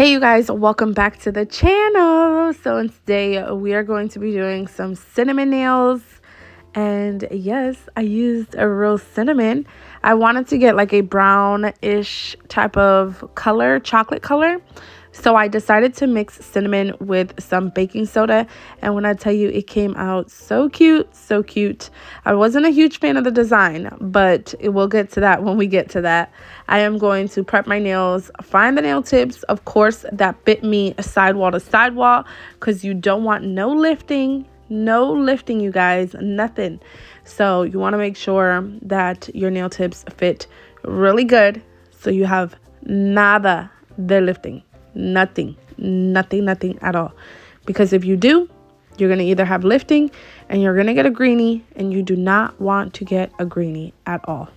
Hey you guys, welcome back to the channel. So today we are going to be doing some cinnamon nails. And yes, I used a real cinnamon. I wanted to get like a brownish type of color, chocolate color. So I decided to mix cinnamon with some baking soda. And when I tell you, it came out so cute, so cute. I wasn't a huge fan of the design, but we'll get to that when we get to that. I am going to prep my nails, find the nail tips, of course, that fit me sidewall to sidewall, because you don't want no lifting, you guys, nothing. So you want to make sure that your nail tips fit really good, so you have nada de lifting, nothing at all. Because if you do, you're going to either have lifting and you're going to get a greenie, and you do not want to get a greenie at all.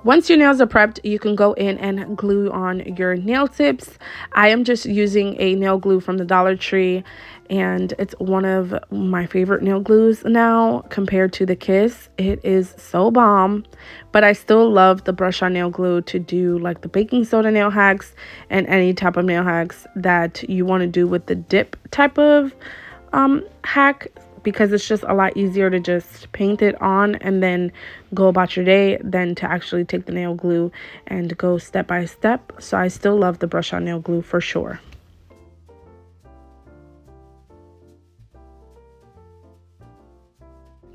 Once your nails are prepped, you can go in and glue on your nail tips. I am just using a nail glue from the Dollar Tree, and it's one of my favorite nail glues now compared to the Kiss. It is so bomb, but I still love the brush on nail glue to do like the baking soda nail hacks and any type of nail hacks that you want to do with the dip type of hack, because it's just a lot easier to just paint it on and then go about your day than to actually take the nail glue and go step by step. So I still love the brush on nail glue for sure.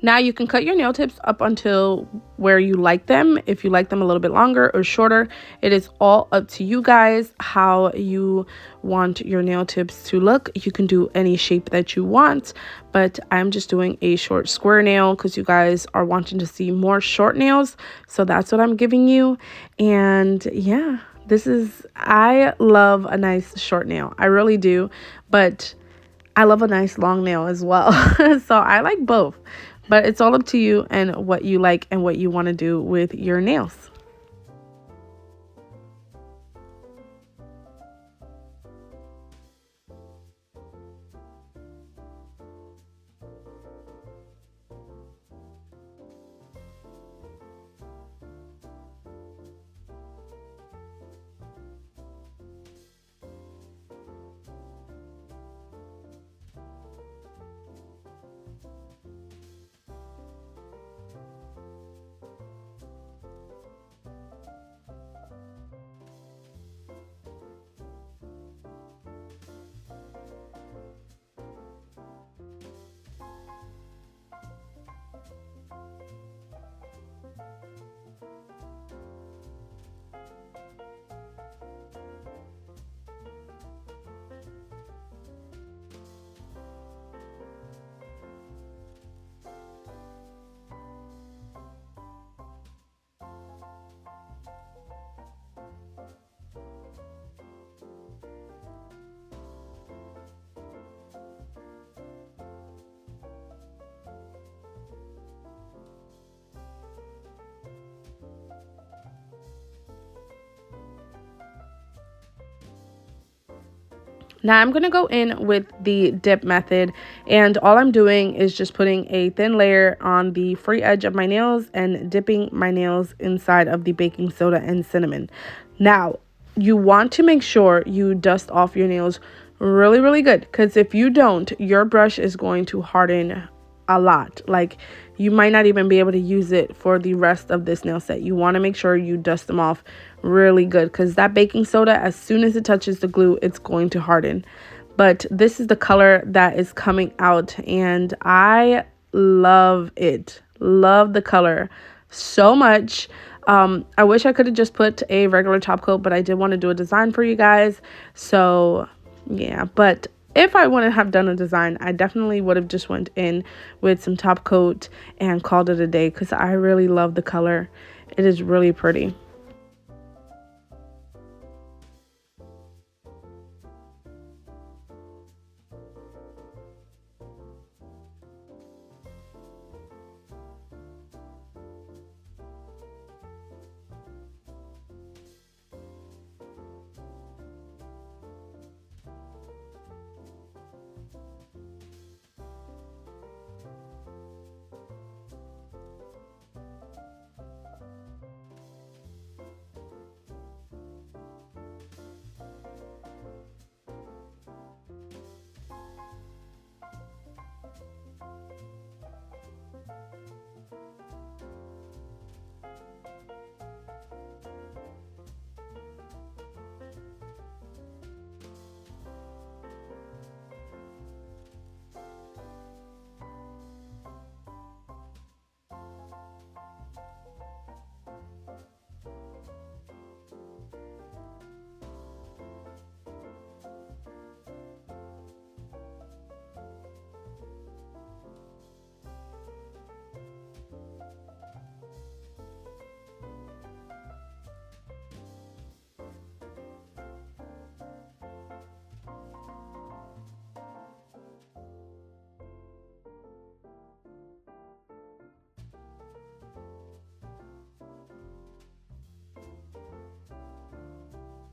Now you can cut your nail tips up until where you like them. If you like them a little bit longer or shorter, it is all up to you guys how you want your nail tips to look. You can do any shape that you want, but I'm just doing a short square nail because you guys are wanting to see more short nails. So that's what I'm giving you. And yeah, I love a nice short nail. I really do, but I love a nice long nail as well. So I like both. But it's all up to you and what you like and what you want to do with your nails. Now I'm going to go in with the dip method, and all I'm doing is just putting a thin layer on the free edge of my nails and dipping my nails inside of the baking soda and cinnamon. Now, you want to make sure you dust off your nails really good, because if you don't, your brush is going to harden a lot. Like, you might not even be able to use it for the rest of this nail set. You want to make sure you dust them off really good, because that baking soda, as soon as it touches the glue, it's going to harden. But this is the color that is coming out, and I love it. Love the color so much. I wish I could have just put a regular top coat, but I did want to do a design for you guys. So yeah, but if I wouldn't have done a design, I definitely would have just went in with some top coat and called it a day, because I really love the color. It is really pretty.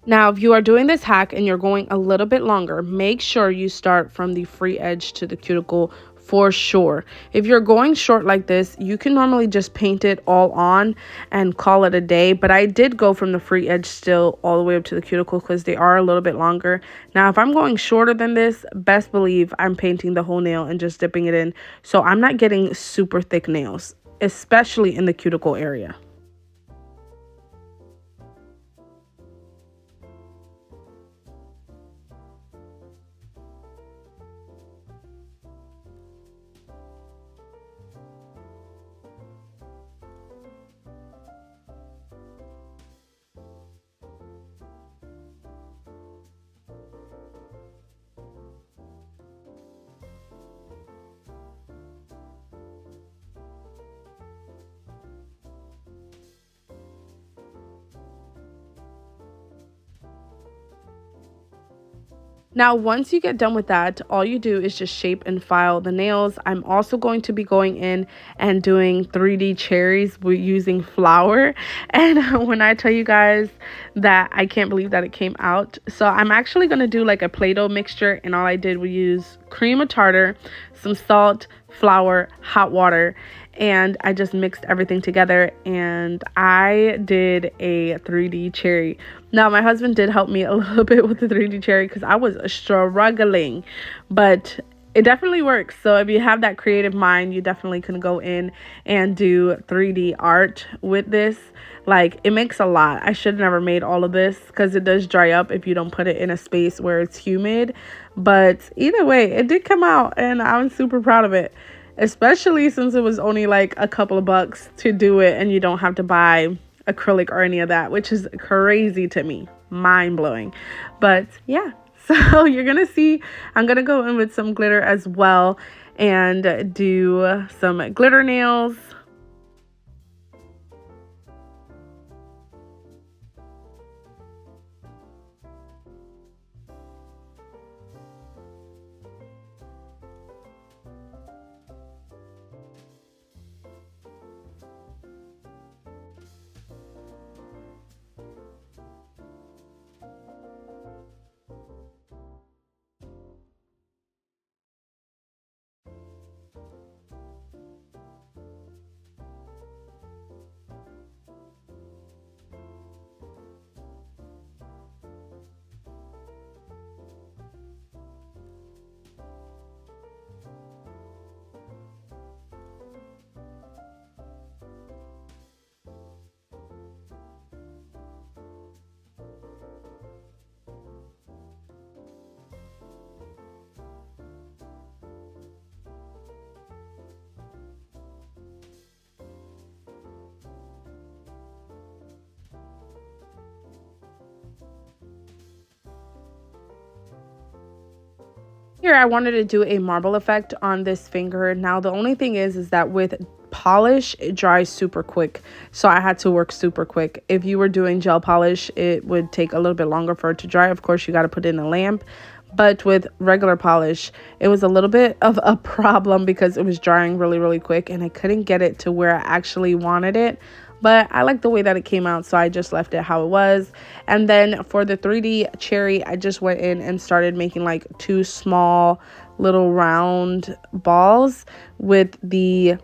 Now, if you are doing this hack and you're going a little bit longer, make sure you start from the free edge to the cuticle for sure. If you're going short like this, you can normally just paint it all on and call it a day. But I did go from the free edge still all the way up to the cuticle because they are a little bit longer. Now, if I'm going shorter than this, best believe I'm painting the whole nail and just dipping it in. So I'm not getting super thick nails, especially in the cuticle area. Now, once you get done with that, all you do is just shape and file the nails. I'm also going to be going in and doing 3D cherries with using flour. And when I tell you guys that I can't believe that it came out. So I'm actually going to do like a Play-Doh mixture, and all I did was use cream of tartar, some salt, flour, hot water, and I just mixed everything together and I did a 3D cherry. Now, my husband did help me a little bit with the 3D cherry because I was struggling, but it definitely works. So if you have that creative mind, you definitely can go in and do 3D art with this. Like, it makes a lot. I should have never made all of this because it does dry up if you don't put it in a space where it's humid. But either way, it did come out and I'm super proud of it, especially since it was only like a couple of bucks to do it and you don't have to buy acrylic or any of that, which is crazy to me, mind-blowing. But yeah, so you're gonna see I'm gonna go in with some glitter as well and do some glitter nails. Here, I wanted to do a marble effect on this finger. Now, the only thing is that with polish, it dries super quick. So I had to work super quick. If you were doing gel polish, it would take a little bit longer for it to dry. Of course, you got to put it in a lamp. But with regular polish, it was a little bit of a problem because it was drying really, really quick and I couldn't get it to where I actually wanted it. But I like the way that it came out, so I just left it how it was. And then for the 3D cherry, I just went in and started making like two small little round balls with the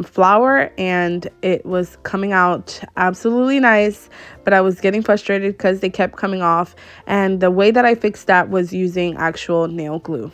flour, and it was coming out absolutely nice, but I was getting frustrated because they kept coming off, and the way that I fixed that was using actual nail glue.